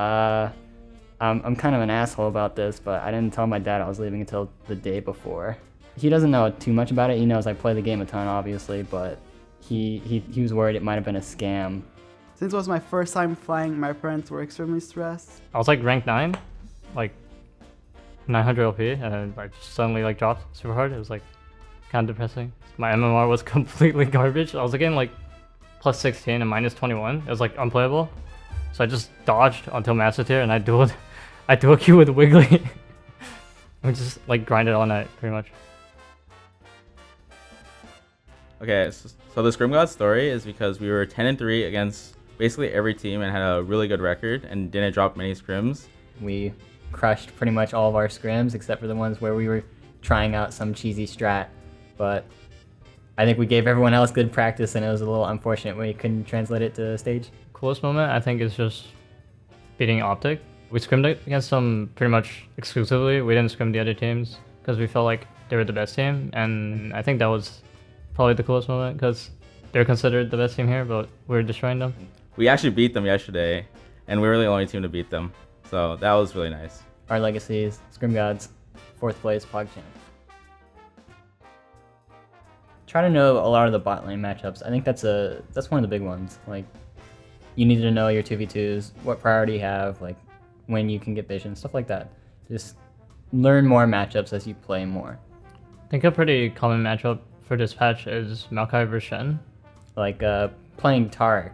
Uh, I'm kind of an asshole about this, but I didn't tell my dad I was leaving until the day before. He doesn't know too much about it. He knows I play the game a ton, obviously, but he was worried it might have been a scam. Since it was my first time flying, my parents were extremely stressed. I was like ranked 9, like 900 LP, and then I just suddenly like dropped super hard. It was like kind of depressing. My MMR was completely garbage. I was getting like plus 16 and minus 21. It was like unplayable. So I just dodged until master tier, and I dual queue with Wiggly. We just like grinded all night, pretty much. Okay, so the Scrim Gods story is because we were 10-3 against basically every team and had a really good record and didn't drop many scrims. We crushed pretty much all of our scrims except for the ones where we were trying out some cheesy strat, but I think we gave everyone else good practice, and it was a little unfortunate when we couldn't translate it to stage. Coolest moment, I think, is just beating Optic. We scrimmed against them pretty much exclusively. We didn't scrim the other teams because we felt like they were the best team, and I think that was probably the coolest moment because they're considered the best team here, but we're destroying them. We actually beat them yesterday, and we were the only team to beat them, so that was really nice. Our legacy is Scrim Gods, 4th place, PogChamp. Try to know a lot of the bot lane matchups. I think that's one of the big ones. Like, you need to know your 2v2s, what priority you have, like when you can get vision, stuff like that. Just learn more matchups as you play more. I think a pretty common matchup for this patch is Maokai vs Shen. Like playing Taric,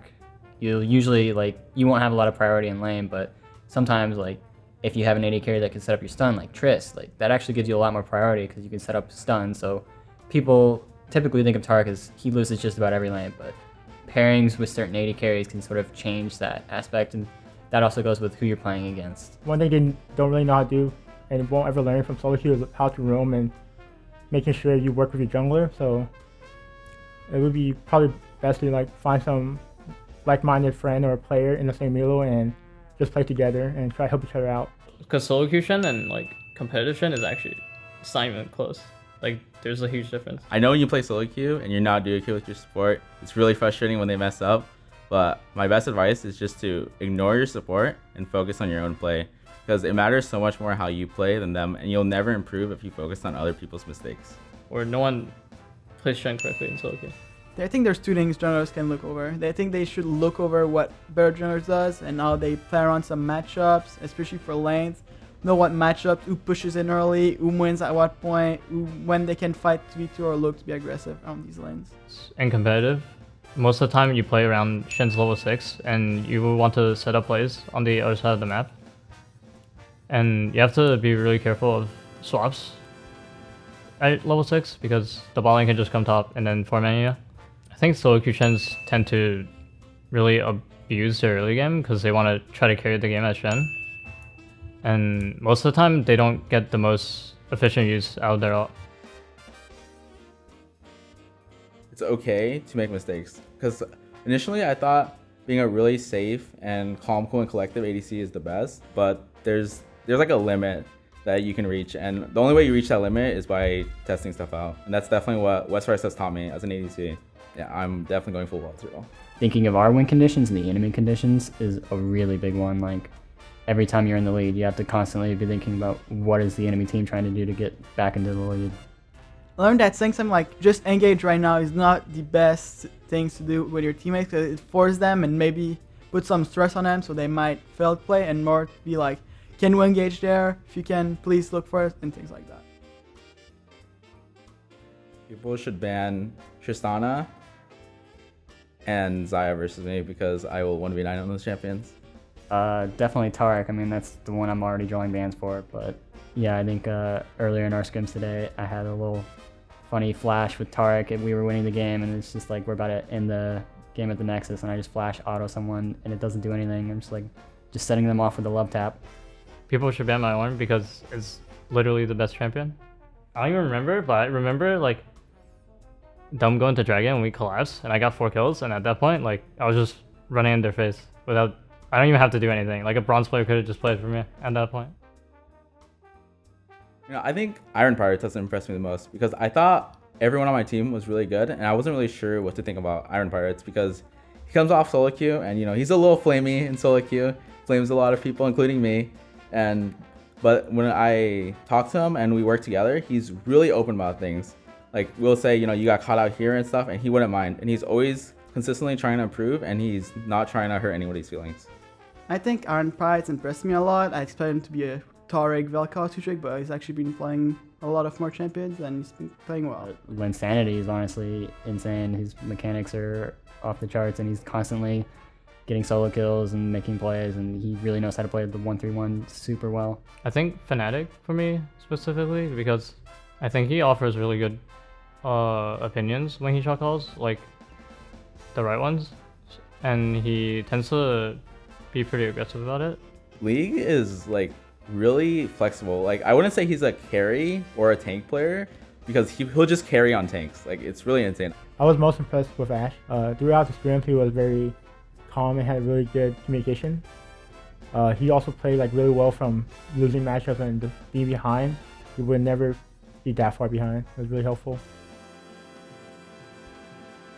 you'll usually you won't have a lot of priority in lane, but sometimes if you have an AD carry that can set up your stun, like Triss, that actually gives you a lot more priority because you can set up stun. So people typically think of Taric as he loses just about every lane, but pairings with certain AD carries can sort of change that aspect, and that also goes with who you're playing against. One thing they don't really know how to do and won't ever learn from solo queue is how to roam and making sure you work with your jungler. So it would be probably best to find some like-minded friend or player in the same elo and just play together and try to help each other out. Because solo queue Shen and competitive Shen is actually, it's not even close. There's a huge difference. I know when you play solo queue and you're not duo queue with your support, it's really frustrating when they mess up, but my best advice is just to ignore your support and focus on your own play, because it matters so much more how you play than them, and you'll never improve if you focus on other people's mistakes. Or no one plays Shen correctly in solo queue. I think there's two things junglers can look over. I think they should look over what better junglers does and how they play around some matchups, especially for lanes. Know what matchup, who pushes in early, who wins at what point, when they can fight 2v2 or look to be aggressive on these lanes. And competitive, most of the time you play around Shen's level 6 and you will want to set up plays on the other side of the map. And you have to be really careful of swaps at level 6 because the bot lane can just come top and then 4-man you. I think solo queue Shens tend to really abuse their early game because they want to try to carry the game as Shen. And most of the time, they don't get the most efficient use out of their ult. It's okay to make mistakes, because initially I thought being a really safe and calm, cool, and collective ADC is the best, but there's a limit that you can reach, and the only way you reach that limit is by testing stuff out, and that's definitely what Westfire has taught me as an ADC. Yeah, I'm definitely going full Wall 0. Thinking of our win conditions and the enemy conditions is a really big one. Every time you're in the lead, you have to constantly be thinking about what is the enemy team trying to do to get back into the lead. I learned that saying something just engage right now is not the best things to do with your teammates because it forces them and maybe put some stress on them so they might fail to play, and more be can you engage there? If you can, please look for it, and things like that. People should ban Tristana and Xayah versus me because I will 1v9 on those champions. Definitely Taric. I mean, that's the one I'm already drawing bans for. But yeah, I think earlier in our scrims today, I had a little funny flash with Taric, and we were winning the game, and it's just we're about to end the game at the Nexus, and I just flash auto someone, and it doesn't do anything. I'm just setting them off with a love tap. People should ban my Ornn because it's literally the best champion. I don't even remember, but I remember them going to Dragon and we collapsed, and I got 4 kills, and at that point, I was just running in their face without. I don't even have to do anything. A bronze player could have just played for me at that point. I think Iron Pirates doesn't impress me the most because I thought everyone on my team was really good, and I wasn't really sure what to think about Iron Pirates because he comes off solo queue, and he's a little flamey in solo queue, flames a lot of people, including me. But when I talk to him and we work together, he's really open about things. Like we'll say, you got caught out here and stuff, and he wouldn't mind. And he's always consistently trying to improve, and he's not trying to hurt anybody's feelings. I think Aaron Pride's impressed me a lot. I expected him to be a Taric Velka two-trick, but he's actually been playing a lot of more champions, and he's been playing well. Linsanity is honestly insane. His mechanics are off the charts, and he's constantly getting solo kills and making plays, and he really knows how to play the 1-3-1 super well. I think Fnatic for me specifically, because I think he offers really good opinions when he shot calls, like the right ones, and he tends to be pretty aggressive about it. League is like really flexible. Like I wouldn't say he's a carry or a tank player, because he'll just carry on tanks. Like it's really insane. I was most impressed with Ash. Throughout the scrims, he was very calm and had really good communication. He also played like really well from losing matchups and being behind. He would never be that far behind. It was really helpful.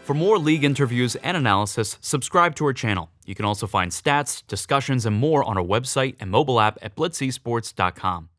For more league interviews and analysis, subscribe to our channel. You can also find stats, discussions, and more on our website and mobile app at blitzesports.com.